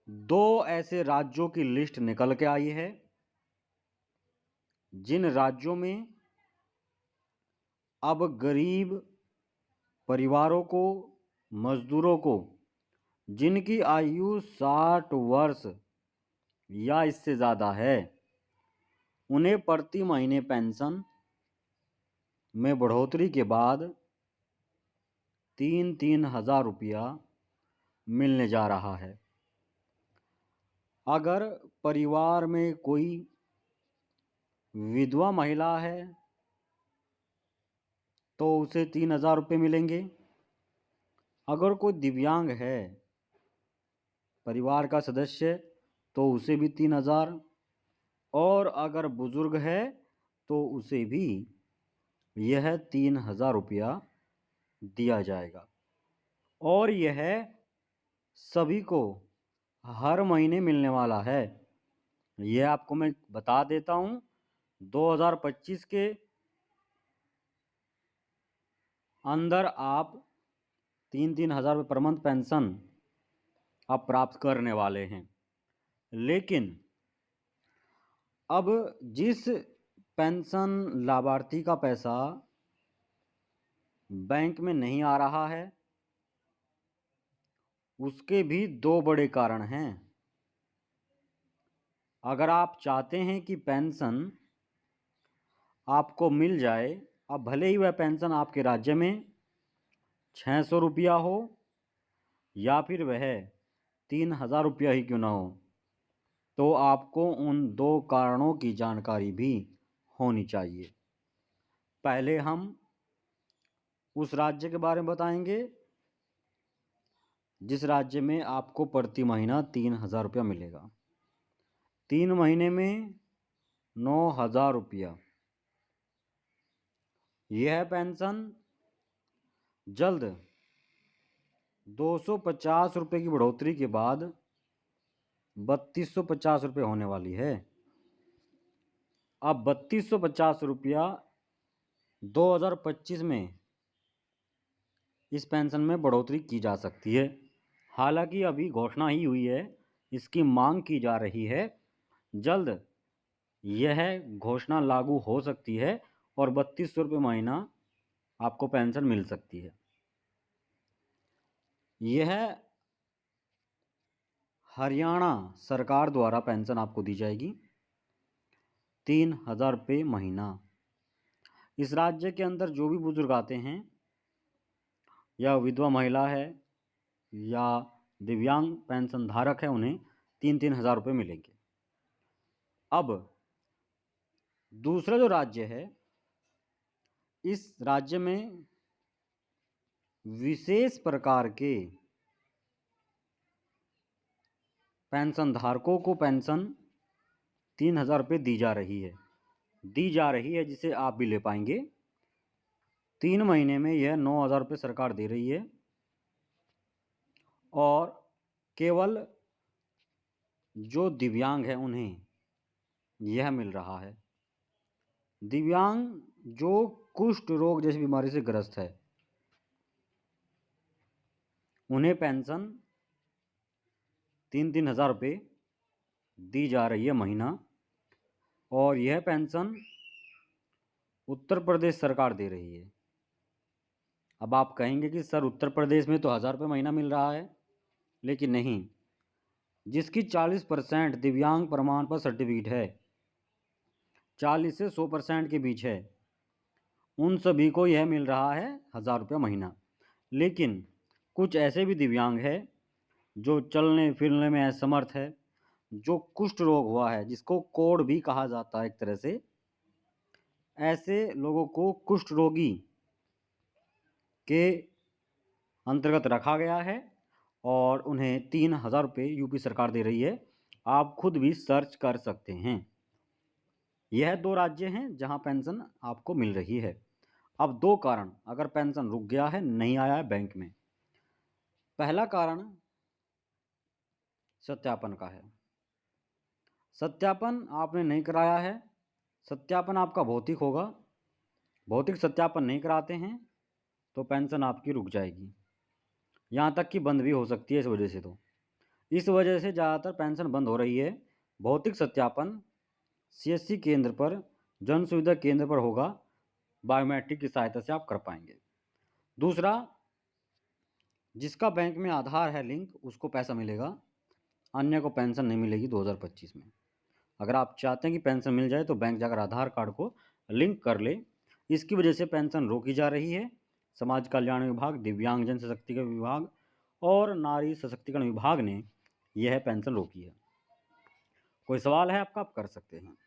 दो ऐसे राज्यों की लिस्ट निकल के आई है जिन राज्यों में अब गरीब परिवारों को, मजदूरों को, जिनकी आयु 60 वर्ष या इससे ज़्यादा है, उन्हें प्रति महीने पेंशन में बढ़ोतरी के बाद 3-3 हज़ार रुपया मिलने जा रहा है। अगर परिवार में कोई विधवा महिला है तो उसे 3,000 रुपये मिलेंगे। अगर कोई दिव्यांग है परिवार का सदस्य तो उसे भी 3,000, और अगर बुजुर्ग है तो उसे भी यह 3,000 रुपया दिया जाएगा। और यह सभी को हर महीने मिलने वाला है। यह आपको मैं बता देता हूँ, 2025 के अंदर आप 3-3 हज़ार रुपये पर मंथ पेंशन आप प्राप्त करने वाले हैं। लेकिन अब जिस पेंशन लाभार्थी का पैसा बैंक में नहीं आ रहा है, उसके भी दो बड़े कारण हैं। अगर आप चाहते हैं कि पेंशन आपको मिल जाए, अब भले ही वह पेंशन आपके राज्य में 600 रुपया हो या फिर वह 3,000 रुपया ही क्यों ना हो, तो आपको उन दो कारणों की जानकारी भी होनी चाहिए। पहले हम उस राज्य के बारे में बताएंगे जिस राज्य में आपको प्रति महीना 3,000 रुपया मिलेगा। 3 महीने में 9,000 रुपया। यह पेंशन जल्द 250 रुपये की बढ़ोतरी के बाद 3,250 रुपये होने वाली है। अब 3,250 रुपया 2025 में इस पेंशन में बढ़ोतरी की जा सकती है। हालांकि अभी घोषणा ही हुई है, इसकी मांग की जा रही है। जल्द यह घोषणा लागू हो सकती है और 3,200 रुपये महीना आपको पेंशन मिल सकती है। यह हरियाणा सरकार द्वारा पेंशन आपको दी जाएगी 3,000 रुपये महीना। इस राज्य के अंदर जो भी बुजुर्ग आते हैं, या विधवा महिला है या दिव्यांग पेंशन धारक है, उन्हें 3-3 हज़ार रुपये मिलेंगे। अब दूसरा जो राज्य है, इस राज्य में विशेष प्रकार के पेंशन धारकों को पेंशन 3,000 रुपये दी जा रही है, जिसे आप भी ले पाएंगे। 3 महीने में यह 9,000 रुपये सरकार दे रही है और केवल जो दिव्यांग है उन्हें यह मिल रहा है। दिव्यांग जो कुष्ठ रोग जैसी बीमारी से ग्रस्त है, उन्हें पेंशन 3-3 हज़ार रुपये दी जा रही है महीना, और यह पेंशन उत्तर प्रदेश सरकार दे रही है। अब आप कहेंगे कि सर उत्तर प्रदेश में तो 1,000 रुपये महीना मिल रहा है, लेकिन नहीं। जिसकी 40% दिव्यांग प्रमाण पत्र सर्टिफिकेट है, 40 से 100% के बीच है, उन सभी को यह मिल रहा है 1,000 रुपये महीना। लेकिन कुछ ऐसे भी दिव्यांग है जो चलने फिरने में असमर्थ है, जो कुष्ठ रोग हुआ है, जिसको कोढ़ भी कहा जाता है एक तरह से, ऐसे लोगों को कुष्ठ रोगी के अंतर्गत रखा गया है और उन्हें 3,000 रुपये यूपी सरकार दे रही है। आप खुद भी सर्च कर सकते हैं। यह दो राज्य हैं जहां पेंशन आपको मिल रही है। अब दो कारण, अगर पेंशन रुक गया है, नहीं आया है बैंक में। पहला कारण सत्यापन का है। सत्यापन आपने नहीं कराया है, सत्यापन आपका भौतिक होगा। भौतिक सत्यापन नहीं कराते हैं तो पेंशन आपकी रुक जाएगी, यहाँ तक कि बंद भी हो सकती है इस वजह से। तो इस वजह से ज़्यादातर पेंशन बंद हो रही है। भौतिक सत्यापन सीएससी केंद्र पर, जन सुविधा केंद्र पर होगा। बायोमेट्रिक की सहायता से आप कर पाएंगे। दूसरा, जिसका बैंक में आधार है लिंक, उसको पैसा मिलेगा, अन्य को पेंशन नहीं मिलेगी 2025 में। अगर आप चाहते हैं कि पेंशन मिल जाए तो बैंक जाकर आधार कार्ड को लिंक कर ले। इसकी वजह से पेंशन रोकी जा रही है। समाज कल्याण विभाग, दिव्यांगजन सशक्तिकरण विभाग और नारी सशक्तिकरण विभाग ने यह पेंशन रोकी है। कोई सवाल है आपका, आप कर सकते हैं।